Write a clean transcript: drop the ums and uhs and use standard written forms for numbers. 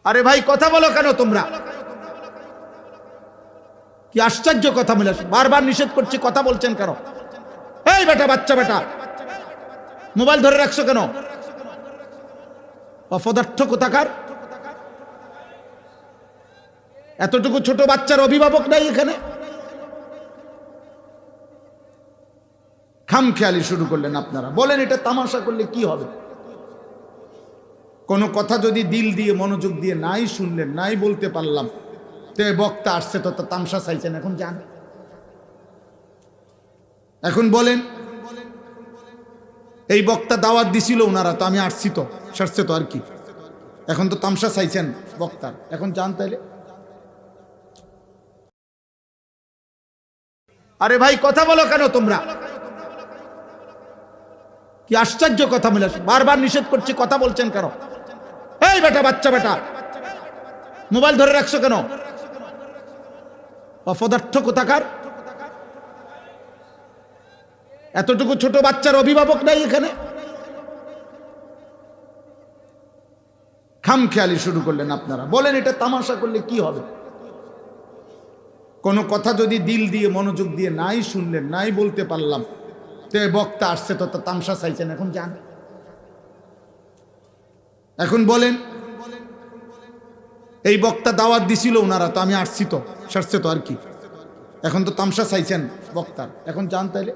আরে ভাই কথা বলো কেন তোমরা? কি আশ্চর্য কথা বলে, বারবার নিষেধ করছি, কথা বলছেন কেন? এই বেটা, বাচ্চা বেটা, মোবাইল ধরে রাখছো কেন? অপদার্থ কোথাকার। এতটুকু ছোট বাচ্চার অভিভাবক নাই এখানে? খামখেয়ালি শুরু করলেন আপনারা। বলেন এটা তামাশা করলে কি হবে? কোনো কথা যদি দিল দিয়ে মনোযোগ দিয়ে নাই শুনলেন, নাই বলতে পারলাম, তো বক্তা আসছে তো তামসা চাইছেন, এখন যান। এখন বলেন, এই বক্তা দাওয়াত দিছিল ওনারা, তো আমি আসছি তো, সারছে তো, আর কি। এখন তো তামসা চাইছেন বক্তার, এখন যান তাইলে। আরে ভাই কথা বলো কেন তোমরা? কি আশ্চর্য কথা বলে, বারবার নিষেধ করছি, কথা বলছেন কেন? এই বেটা, বাচ্চা বেটা, মোবাইল ধরে রাখছো কেন? অপদার্থ কোথাকার। এতটুকু ছোট বাচ্চার অভিভাবক নাই এখানে? খামখেয়ালি শুরু করলেন আপনারা। বলেন এটা তামাশা করলে কি হবে? কোনো কথা যদি দিল দিয়ে মনোযোগ দিয়ে নাই শুনলেন, নাই বলতে পারলাম, তো বক্তা আসছে তো তামসা চাইছেন, এখন যান। এখন বলেন, এই বক্তা দাওয়াত দিছিল ওনারা, তো আমি আসছি তো, সারছে তো, আর কি। এখন তো তামসা চাইছেন বক্তার, এখন যান তাইলে।